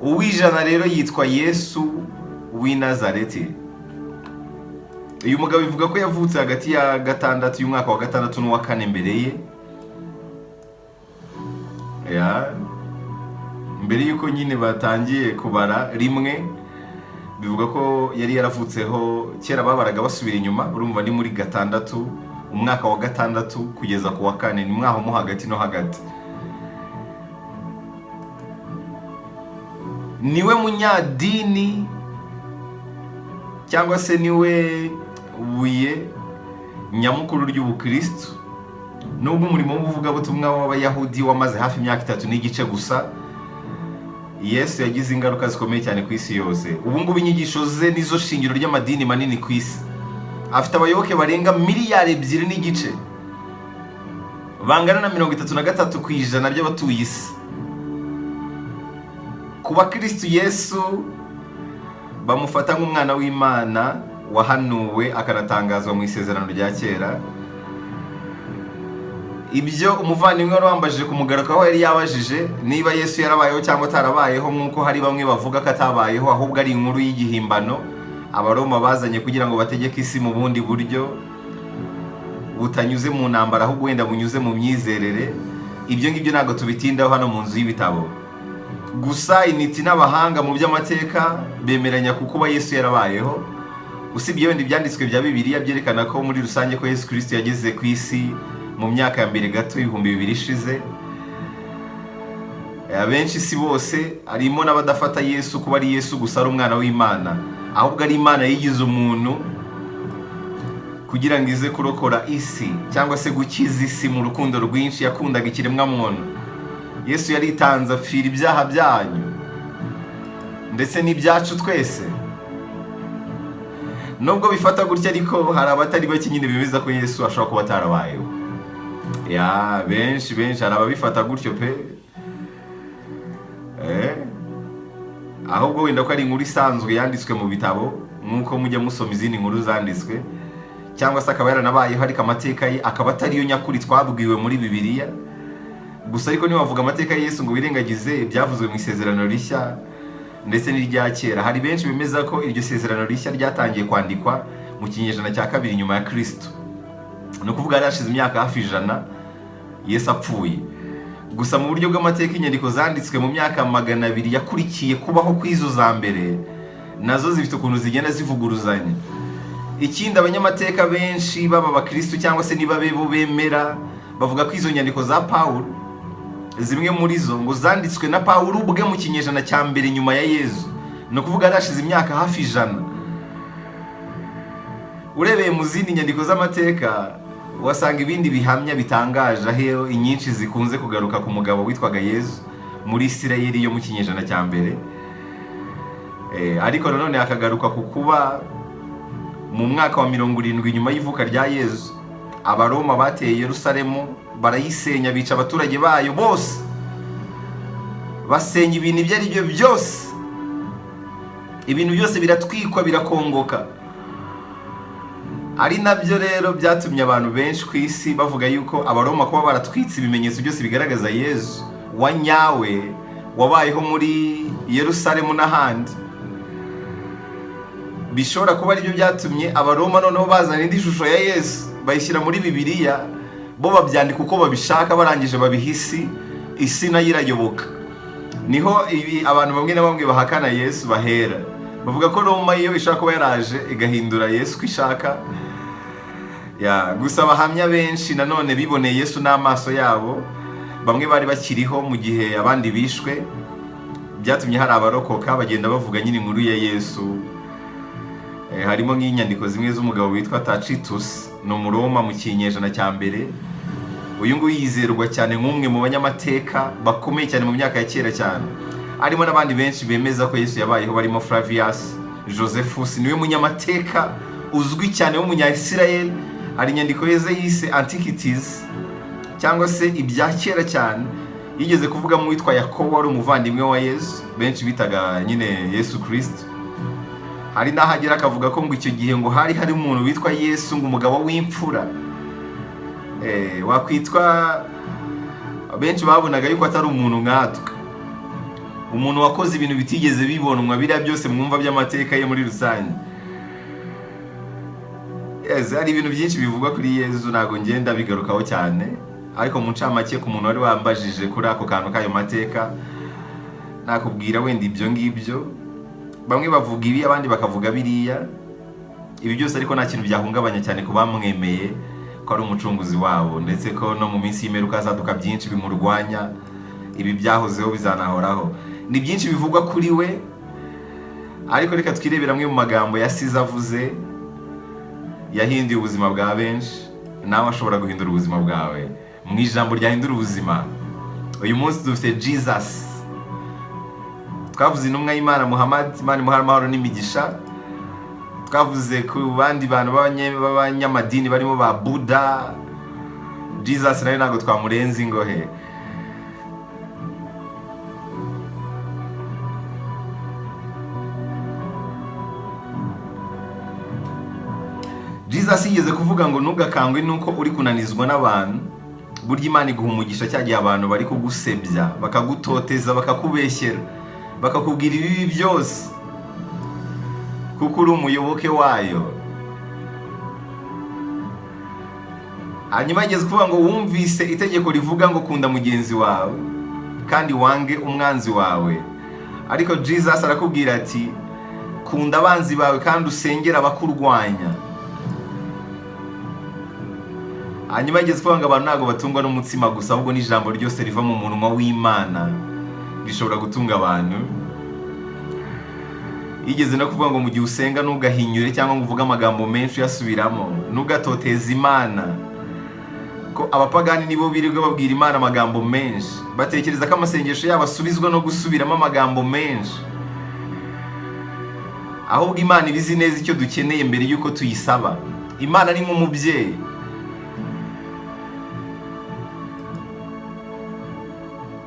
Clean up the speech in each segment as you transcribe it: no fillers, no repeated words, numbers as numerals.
uw'ijana rero yitwa Yesu w'i Nazareti. Uyu mugabo bivuga ko yavutse hagati ya gatandatu y'umwaka wa gatandatu n'uwa kane mbere ye. Mbere yuko nyine batangiye kubara rimwe, bivuga ko yari yaravutseho kera babaraga basubira inyuma, urumva ni muri gatandatu, umwaka wa gatandatu kugeza ku wa kane, ni mwaho mo hagati no hagati. Niwe munyadini cyangwa se niwe buye nyamukuru ry'ubukristo, nubwo umurimo w'ubuvugabutumwa w'abayahudi wamaze hafi imyaka 3 n'igice gusa. Yesu yagize ingaruka zikomeye cyane ku isi yose. Ubu ngubu inyigisho ze nizo shingiro ry'amadini manini ku isi. Afite abayoboke barenga miliyari 2 n'igice, bangana na 33% by'abatuye isi. Ku bakristo Yesu bamufata nk'umwana w'Imana wahanuwe akanatangazwa mu isezerano rya kera. Ibyo umuvandimwe wari wambajije kumugarukaho yari yabajije niba Yesu yarabayeho cyangwa atarabayeho, nk'uko hari bamwe bavuga ko atabayeho, ahubwo ari inkuru y'igihimbano Abaroma bazanye kugira ngo bategeke isi mu bundi buryo butanyuze mu ntambara, ahubwo wenda bunyuze mu myizerere. Ibyo ngibyo ntabwo tubitindaho hano mu nzu y'ibitabo. Gusa initi n'abahanga mu by'amateka bemeranya kuko Yesu yarabayeho. Usibye wenda ibyanditswe bya Bibiliya byerekana ko muri rusange ko Yesu Kristo yageze ku isi mu myaka ya mbere gato 2000 ishize. Abenshi si bose, arimo n'abadafata Yesu kuba ari Yesu gusa ari umwana w'Imana, ahubwo ari Imana yigize umuntu kugira ngo ize kurokora isi cyangwa se gukiza isi mu rukundo rwinshi yakundaga ikiremwa muntu. Yesu yaritanze apfira ibyaha byanyu ndetse n'ibyacu twese. Nubwo bifata gutya ariko hari abatari bake nyine bemeza ko Yesu ashobora kuba atarabayeho. Benshi hari ababifata gutyo pe. Ahubwo wenda ko ari inkuru isanzwe yanditswe mu bitabo, nk'uko mujya musoma izindi nkuru zanditswe, cyangwa se akaba yaranabayeho ariko amateka ye akaba atariyo nyakuri twabwiwe muri Bibiliya. Gusa ariko niwavuga amateka ya Yesu ngo wirengagize ibyavuzwe mu isezerano rishya ndetse n'irya kera, hari benshi bemeza ko iryo sezerano rishya ryatangiye kwandikwa mu kinyejana cya 2 nyuma ya Kristo. No kuvuga yarashize imyaka hafi 100 Yesu apfuye. Gusa mu buryo bw'amateka inyandiko zanditswe mu myaka 200 yakurikiye kubaho kw'izo za mbere nazo zifite ukuntu zigenda zivuguruzanya. Ikindi abanyamateka benshi baba abakristo cyangwa se niba bebo bemera bavuga ko izo nyandiko za Paulo, zimwe muri zo ngo zanditswe na Paulo ubwe mu kinyejana cya mbere nyuma ya Yesu. No kuvuga yarashize imyaka hafi 100. Urebeye mu zindi nyandiko z'amateka wasanga ibindi bihamya bitangaje, aho inyinshi zikunze kugaruka ku mugabo witwaga Yesu muri Isirayeli yo mu kinyejana cya mbere. Ariko nanone akagaruka ku kuba mu mwaka wa 70 nyuma y'ivuka rya Yesu Abaroma bateye Yerusalemu, barayisenya, bica abaturage bayo bose, basenya ibintu ibyo ari byo byose, ibintu byose biratwikwa birakongoka. Ari nabyo rero byatumye abantu benshi ku isi bavuga yuko Abaroma kuba baratwitse ibimenyetso byose bigaragaza Yesu wa nyawe wabayeho muri Yerusalemu n'ahandi, bishobora kuba ari byo byatumye Abaroma noneho bazana indi shusho ya Yesu bayishyira muri Bibiliya, bo babyandika uko babishaka, barangije babihisi isi nayo irayoboka. Niho ibi abantu bamwe na bamwe bahakana Yesu bahera, bavuga ko Roma iyo ishaka kuba yaraje igahindura Yesu kwishaka. Gusa abahamya benshi nanone biboneye Yesu n'amaso yabo, bamwe bari bakiriho mu gihe abandi bishwe, byatumye hari abarokoka bagenda bavuga nyine inkuru ya Yesu. Harimo nk'inyandiko zimwe z'umugabo witwa Tacitus, ni Umuroma mu kinyejana cya mbere. Uyu nguyu yizerwa cyane nk'umwe mu banyamateka bakomeye cyane mu myaka ya kera cyane. Harimo n'abandi benshi bemeza ko Yesu yabayeho, barimo Flavius Josephus, niwe munyamateka uzwi cyane w'umunya-Israel. Hari inyandiko yeze yise Antiquities cyangwa se ibya kera cyane, yigeze kuvuga mu witwa Yakobo wari umuvandimwe wa Yesu, benshi bitaga nyine Yesu Kristo. Hari n'ahagera akavuga ko ngo icyo gihe ngo hari umuntu witwa Yesu, ngo umugabo w'imfura, wakwitwa, benshi babonaga yuko atari umuntu nkatwe. umuntu wakoze ibintu bitigeze bibonwa, biriya byose mwumva by'amateka ye muri rusange. Hari ibintu byinshi bivugwa kuri Yesu, ntabwo ngenda bigarukaho cyane, ariko mu ncamake ku muntu wari wambajije kuri ako kantu k'ayo mateka, nakubwira wenda ibyo ngibyo. Bamwe bavuga ibi, abandi bakavuga biriya. Ibi byose ariko nta kintu byahungabanya cyane ku bamwemeye ko ari umucunguzi wabo, ndetse ko no mu minsi y'imperuka hazaduka byinshi bimurwanya. Ibi byahozeho bizanahoraho. Ni byinshi bivugwa kuri we, ariko reka twirebera amwe mu magambo yasize avuze yahinduye ubuzima bwa benshi. Nawe ashobora guhindura ubuzima bwawe mu ijambo ryahindura ubuzima. Uyu munsi dufite Jesus. Twavuze intumwa y'Imana Muhammad, Imana imuha amahoro n'imigisha. Twavuze ku bandi bantu b'abanyamadini barimo ba Buddha. Jesus nawe ntabwo twamurenza ingohe. Jesus yigeze kuvuga ngo ntugakangwe nuko uri kunanizwa n'abantu. Burya Imana iguha umugisha cyagiye abantu bari kugusebya, bakagutoteza, bakakubeshyera, bakakubwira ibibi byose, kuko uri umuyoboke wayo. Hanyuma yigeze kuvuga ngo wumvise itegeko rivuga ngo kunda mugenzi wawe kandi wange umwanzi wawe. Ariko Jesus arakubwira ati kunda abanzi bawe kandi usengera abakurwanya. Hanyuma yigeze kuvuga ngo abantu ntabwo batungwa n'umutsima gusa, ahubwo n'ijambo ryose riva mu munwa w'Imana rishobora gutunga abantu. Yigeze no kuvuga ngo mu gihe usenga ntugahinyure cyangwa ngo uvuge amagambo menshi uyasubiramo, ntugatoteze Imana. Ko abapagani nibo birirwa babwira Imana amagambo menshi, batekereza ko amasengesho yabo asubizwa no gusubiramo amagambo menshi. Ahubwo Imana ibizi neza icyo dukeneye mbere y'uko tuyisaba. Imana ni nk'umubyeyi.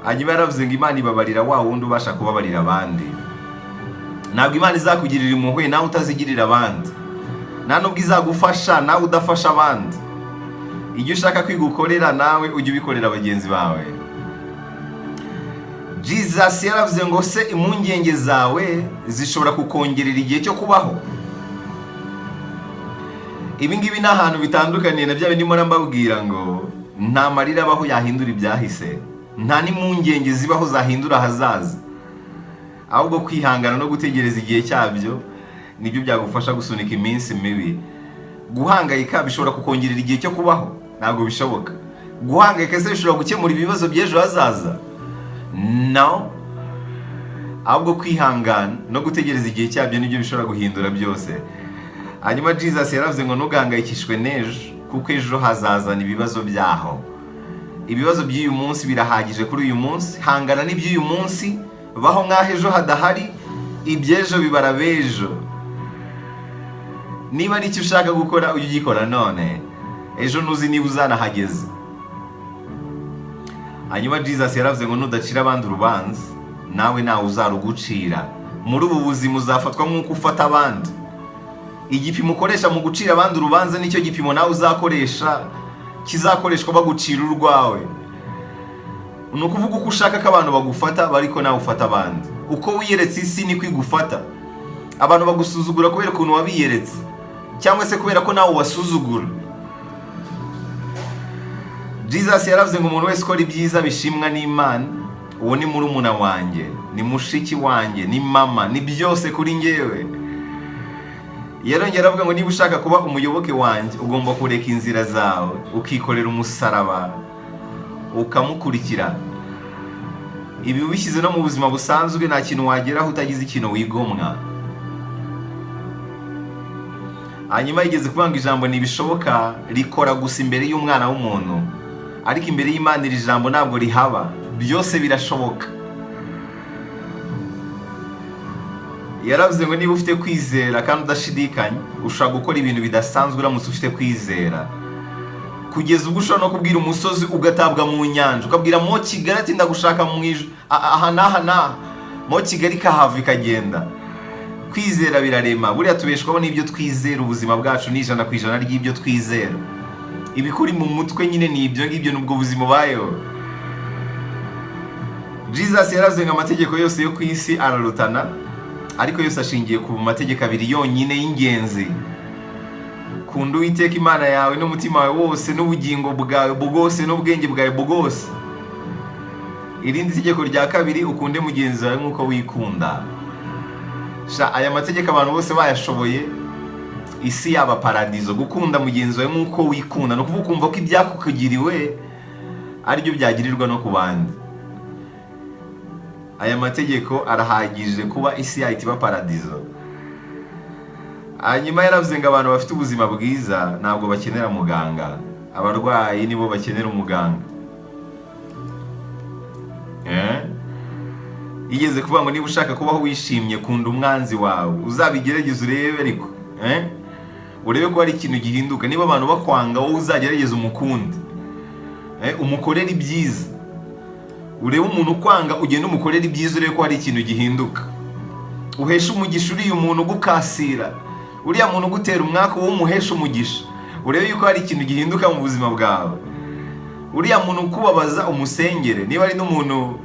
Hanyuma yaravuze ngo Imana ibabarira wa wundi ubasha kubabarira abandi. Ntabwo Imana izakugirira impuhwe nawe utazigirira abandi. Nta nubwo izagufasha nawe udafasha abandi. Ibyo ushaka kwigukorera nawe ujye ubikorera bagenzi bawe. Jesus yaravuze ngo se impungenge zawe zishobora kukongerera igihe cyo kubaho. Ibi ngibi ni ahantu bitandukaniye na bya bindi mpora mbabwira ngo nta marira abaho yahindura ibyahise, nta n'impungenge zibaho zahindura ahazaza. Ahubwo kwihangana no gutegereza igihe cyabyo nibyo byagufasha gusunika iminsi mibi. Guhangayika bishobora kukongerera igihe cyo kubaho? Ntabwo bishoboka. Guhangayika se bishobora gukemura ibibazo by'ejo hazaza? No. Ahubwo kwihangana no gutegereza igihe cyabyo nibyo bishobora guhindura byose. Hanyuma Jesus yaravuze ngo ntugahangayikishwe n'ejo, kuko ejo hazazana ibibazo byaho. Ibibazo by'uyu munsi birahagije kuri uyu munsi. Hangana n'iby'uyu munsi, baho nk'aho ejo hadahari, iby'ejo bibara b'ejo. Niba ari icyo ushaka gukora ujye ugikora none, ejo ntuzi niba uzanahageze. Hanyuma Jesus yaravuze ngo nudacira abandi urubanza, nawe nawe uzarugucira. Muri ubu buzima uzafatwa nk'uko ufata abandi. Igipimo ukoresha mu gucira abandi urubanza nicyo gipimo nawe uzakoresha, kizakoreshwa bagucira urwawe. Ni ukuvuga uko ushaka ko abantu bagufata bariko nawe ufata abandi. Uko wiyeretse isi niko igufata. Abantu bagusuzugura kubera ukuntu wabiyeretse, cyangwa se kubera ko nawe wasuzugura. Jesus yaravuze ngo umuntu wese ukora ibyiza bishimwa n'Imana, uwo ni murumuna wanjye, ni mushiki wanjye, ni mama, ni byose kuri njyewe. Yarongera avuga ngo niba ushaka kuba umuyoboke wanjye ugomba kureka inzira zawe, ukikorera umusaraba, ukamukurikira. Ibi ubishyize no mu buzima busanzwe nta kintu wageraho utagize ikintu wigomwa. Hanyuma yigeze kuvuga ngo ijambo ntibishoboka rikora gusa imbere y'umwana w'umuntu, ariko imbere y'Imana iri jambo ntabwo rihaba. Byose birashoboka. Yaravuze ngo niba ufite kwizera kandi udashidikanya, ushobora gukora ibintu bidasanzwe uramutse ufite kwizera. Kugeza ubwo ushobora no kubwira umusozi ugatabwa mu nyanja, ukabwira mo Kigali ati ndagushaka mu ijuru, aha n'aha n'aha, mo Kigali kahava ikagenda. Kwizera birarema. Buriya tubeshwaho n'ibyo twizera. Ubuzima bwacu ni 100% ry'ibyo twizera. Ibikuri mu mutwe nyine ni ibyo ngibyo, nubwo buzima bayo. Jesus yaravuze ngo amategeko yose yo ku isi ararutana, ariko yose ashingiye ku mategeko abiri yonyine y'ingenzi: kunda Uwiteka Imana yawe n'umutima wawe wose n'ubugingo bwawe bwose n'ubwenge bwawe bwose. Irindi tegeko rya kabiri, ukunde mugenzi wawe nk'uko wikunda. Aya mategeko abantu bose bayashoboye, isi yaba paradizo. Gukunda mugenzi wawe nk'uko wikunda no kuvuga ukumva ko ibyakukugiriwe aribyo byagirirwa no ku bandi. Aya mategeko arahagije kuba isi yahita iba paradizo. Hanyuma yaravuze ngo abantu bafite ubuzima bwiza ntabwo bakenera muganga, abarwayi nibo bakenera umuganga. Yigeze kuvuga ngo niba ushaka kubaho wishimye, kunda umwanzi wawe. Uzabigerageze urebe, ariko urebe ko hari ikintu gihinduka. Niba abantu bakwanga, wowe uzagerageze umukunde, umukorere ibyiza. Urebe umuntu ukwanga, ugende umukorere ibyiza, urebe ko hari ikintu gihinduka. Uheshe umugisha uriya umuntu ugukasira, uriya muntu ugutera umwaka, wowe umuheshe umugisha, urebe yuko hari ikintu gihinduka mu buzima bwawe. Uriya muntu ukubabaza, umusengere. Niba ari n'umuntu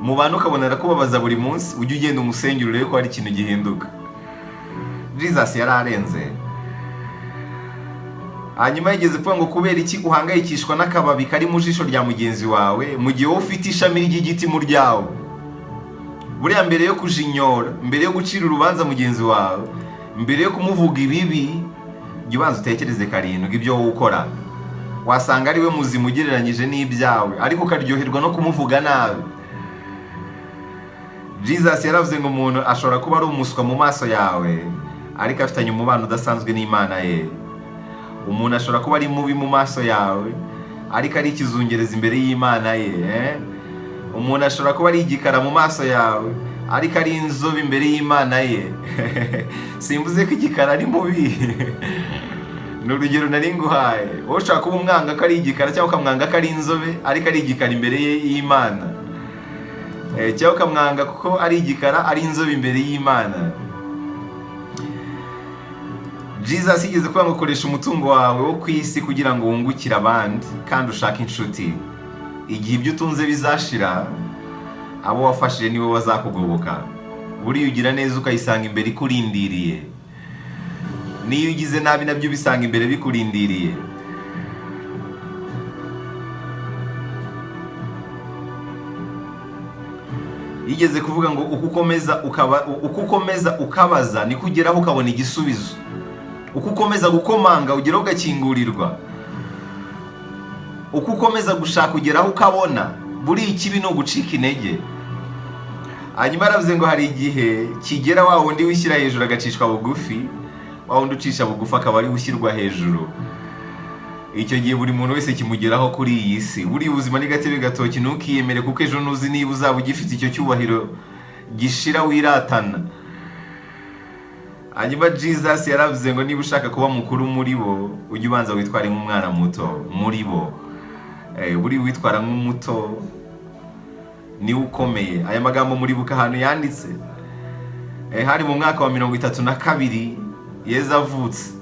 mu bantu ukabona arakubabaza buri munsi, ujye ugenda umusengere, urebe ko hari ikintu gihinduka. Jesus yararenze. Hanyuma yigeze kuvuga ngo kubera iki uhangayikishwa n'akababi kari mu jisho rya mugenzi wawe, mu gihe wowe ufite ishami ry'igiti mu ryawe? Buriya mbere yo kujinyora, mbere yo gucira urubanza mugenzi wawe, mbere yo kumuvuga ibibi, jya ubanza utekereze karindwi ibyo wowe ukora. Wasanga ari we muzima ugereranyije n'ibyawe, ariko ukaryoherwa no kumuvuga nabi. Jesus yaravuze ngo umuntu ashobora kuba ari umuswa mu maso yawe, ariko afitanye umubano udasanzwe n'Imana ye. Umuntu ashobora kuba ari mubi mu maso yawe, ariko ari ikizungereza imbere y'Imana ye. Umuntu ashobora kuba ari igikara mu maso yawe, ariko ari inzobe imbere y'Imana ye. Simvuze ko igikara ari mubi. Ni urugero nari nguhaye. Wowe ushaka kuba umwanga ko ari igikara, cyangwa ukamwanga ko ari inzobe, ariko ari igikara imbere y'Imana. Cyangwa ukamwanga kuko ari igikara, ari inzobe imbere y'Imana. Jesus yigeze kuvuga ngo koresha umutungo wawe wo ku isi kugira ngo wungukire abandi, kandi ushake inshuti. Igihe ibyo utunze bizashira, abo wafashije nibo bazakugoboka. Buriya ugira neza ukayisanga imbere ikurindiriye, niyo ugize nabi nabyo bisanga imbere bikurindiriye. Yigeze kuvuga ngo uko ukomeza ukabaza niko ugeraho ukabona igisubizo. Uko ukomeza gukomanga ugeraho ugakingurirwa. Uko ukomeza gushaka ugeraho ukabona. Buriya ikibi ni ugucika intege. Hanyuma aravuze ngo hari igihe kigera wa wundi wishyira hejuru agacishwa bugufi, wa wundi ucisha bugufi akaba ari ushyirwa hejuru. Icyo gihe buri muntu wese kimugeraho kuri iyi si. Buriya ubuzima ni gatebe gatoki, ntukiyemere, kuko ejo ntuzi niba uzaba ugifite icyo cyubahiro gishira wiratana. Hanyuma Jesus yaravuze ngo niba ushaka kuba mukuru muri bo, ujye ubanza witware nk'umwana muto muri bo. Buri witwara nk'umuto niwe ukomeye. Aya magambo muri buka ahantu yanditse, hari mu mwaka wa 32 Yesu avutse.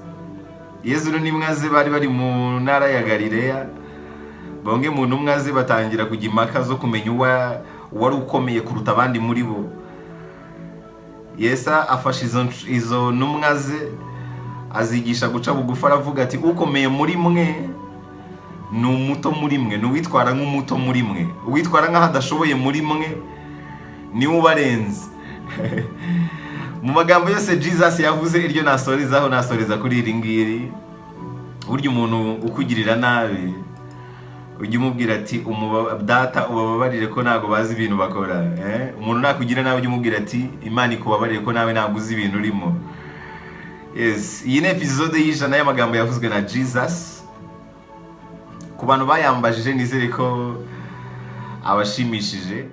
Yesu n'intumwa ze bari mu ntara ya Galileya. Bamwe mu ntumwa ze batangira kujya impaka zo kumenya uwari ukomeye kuruta abandi muri bo. Yesu afashe izo ntumwa ze azigisha guca bugufi, aravuga ati ukomeye muri mwe ni umuto muri mwe, ni uwitwara nk'umuto muri mwe. Uwitwara nk'aho adashoboye muri mwe niwe ubarenze. Mu magambo yose Jesus yavuze, iryo nasoreza kuri iri ngiri. Burya umuntu ukugirira nabi, ujye umubwira ati data ubababarire ko ntabwo bazi ibintu bakora. Umuntu nakugira nabi ujye umubwira ati Imana ikubabarire ko nawe ntabwo uzi ibintu urimo. Yes, iyi ni episode y'ijana y'amagambo yavuzwe na Jesus. Ku bantu bayambajije, nizere ko abashimishije.